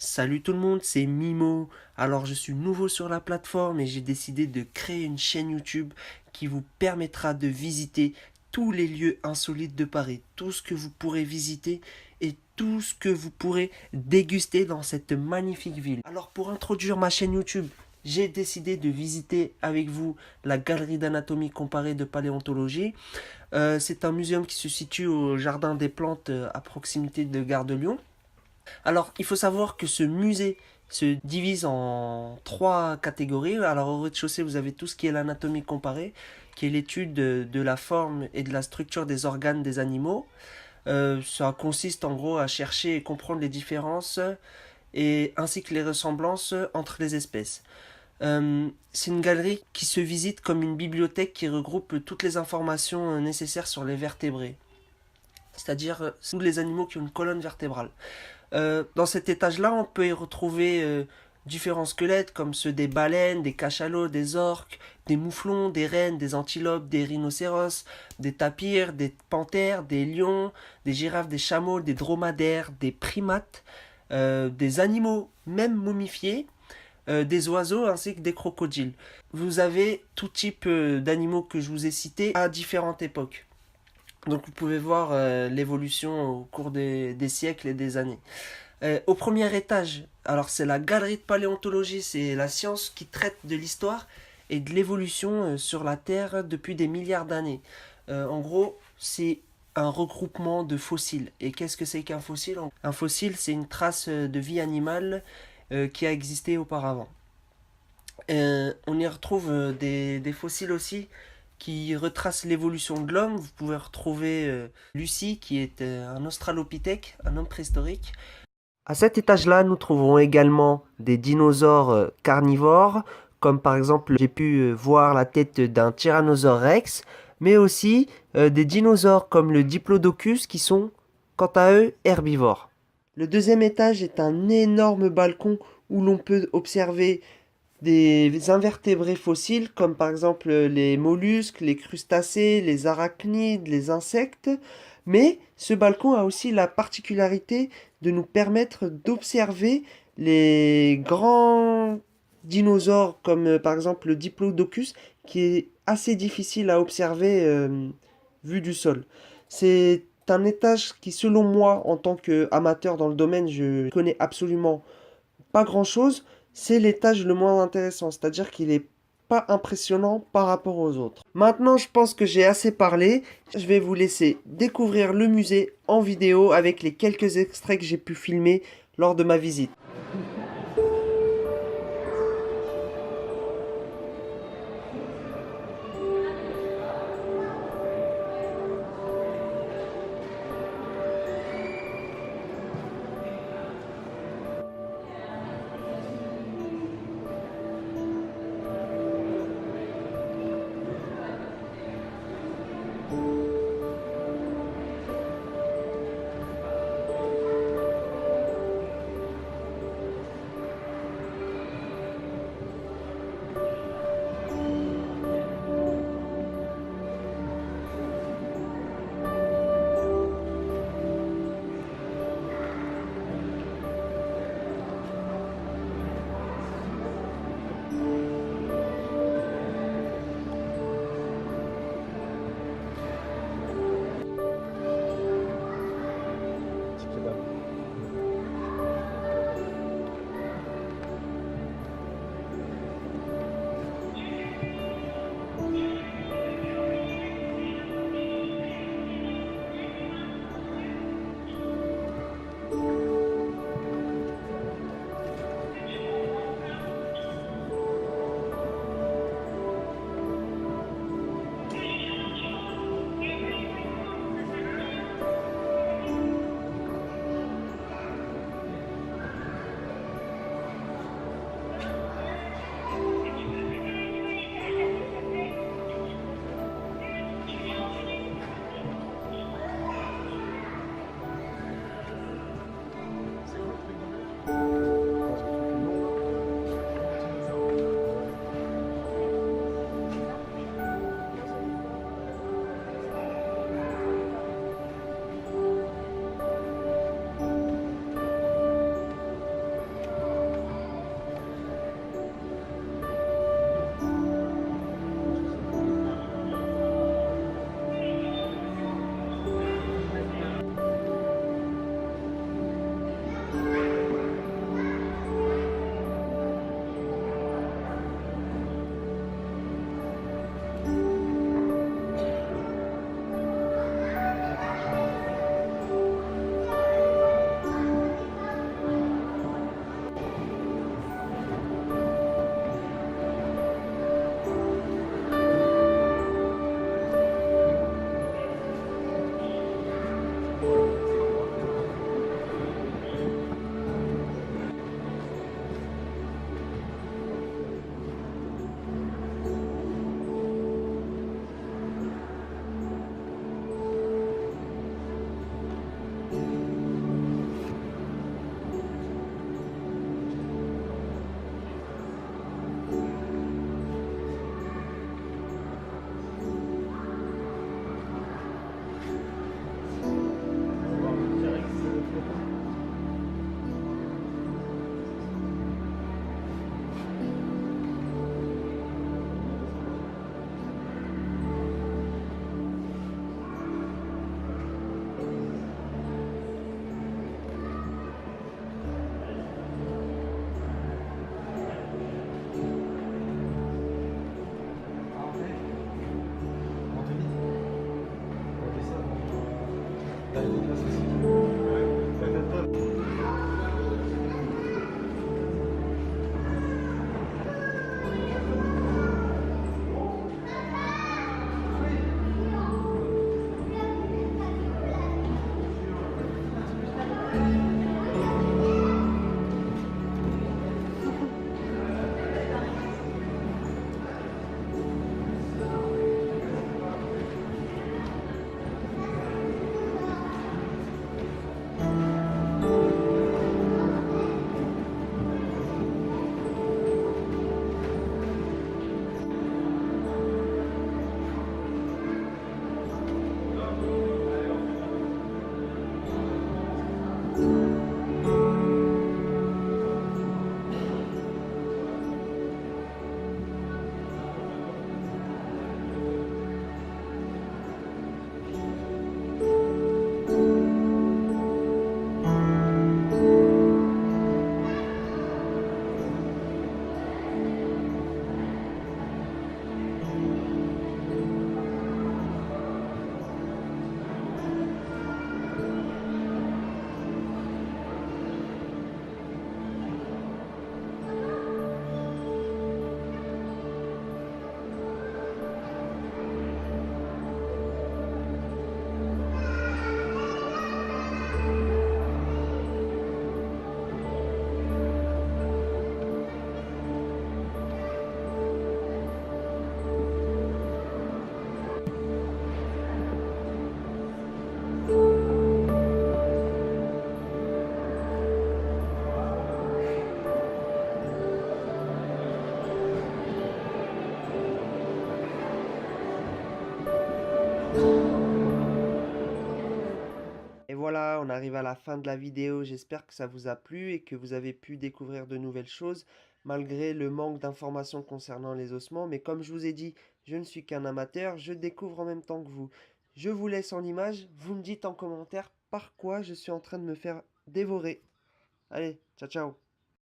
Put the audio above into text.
Salut tout le monde, c'est Mimo. Alors je suis nouveau sur la plateforme et j'ai décidé de créer une chaîne YouTube qui vous permettra de visiter tous les lieux insolites de Paris, tout ce que vous pourrez visiter et tout ce que vous pourrez déguster dans cette magnifique ville. Alors pour introduire ma chaîne YouTube, j'ai décidé de visiter avec vous la galerie d'anatomie comparée de paléontologie. C'est un muséum qui se situe au Jardin des Plantes à proximité de Gare de Lyon. Alors, il faut savoir que ce musée se divise en trois catégories. Alors, au rez-de-chaussée, vous avez tout ce qui est l'anatomie comparée, qui est l'étude de la forme et de la structure des organes des animaux. Ça consiste en gros à chercher et comprendre les différences et ainsi que les ressemblances entre les espèces. C'est une galerie qui se visite comme une bibliothèque qui regroupe toutes les informations nécessaires sur les vertébrés, c'est-à-dire tous les animaux qui ont une colonne vertébrale. Dans cet étage-là, on peut y retrouver différents squelettes comme ceux des baleines, des cachalots, des orques, des mouflons, des rennes, des antilopes, des rhinocéros, des tapirs, des panthères, des lions, des girafes, des chameaux, des dromadaires, des primates, des animaux même momifiés, des oiseaux ainsi que des crocodiles. Vous avez tout type d'animaux que je vous ai cités à différentes époques. Donc vous pouvez voir l'évolution au cours des siècles et des années. Au premier étage, alors c'est la galerie de paléontologie, c'est la science qui traite de l'histoire et de l'évolution sur la Terre depuis des milliards d'années. En gros, c'est un regroupement de fossiles. Et qu'est-ce que c'est qu'un fossile? Un fossile, c'est une trace de vie animale qui a existé auparavant. On y retrouve des fossiles aussi qui retracent l'évolution de l'homme. Vous pouvez retrouver Lucie, qui est un australopithèque, un homme préhistorique. À cet étage-là, nous trouverons également des dinosaures carnivores, comme par exemple j'ai pu voir la tête d'un Tyrannosaure Rex, mais aussi des dinosaures comme le Diplodocus qui sont, quant à eux, herbivores. Le deuxième étage est un énorme balcon où l'on peut observer des invertébrés fossiles, comme par exemple les mollusques, les crustacés, les arachnides, les insectes. Mais ce balcon a aussi la particularité de nous permettre d'observer les grands dinosaures, comme par exemple le Diplodocus, qui est assez difficile à observer vu du sol. C'est un étage qui, selon moi, en tant qu'amateur dans le domaine, je connais absolument pas grand-chose, c'est l'étage le moins intéressant, c'est-à-dire qu'il est pas impressionnant par rapport aux autres. Maintenant, je pense que j'ai assez parlé. Je vais vous laisser découvrir le musée en vidéo avec les quelques extraits que j'ai pu filmer lors de ma visite. la fin de la vidéo. J'espère que ça vous a plu et que vous avez pu découvrir de nouvelles choses, malgré le manque d'informations concernant les ossements. Mais comme je vous ai dit, je ne suis qu'un amateur, je découvre en même temps que vous. Je vous laisse en image, vous me dites en commentaire par quoi je suis en train de me faire dévorer. Allez, ciao ciao.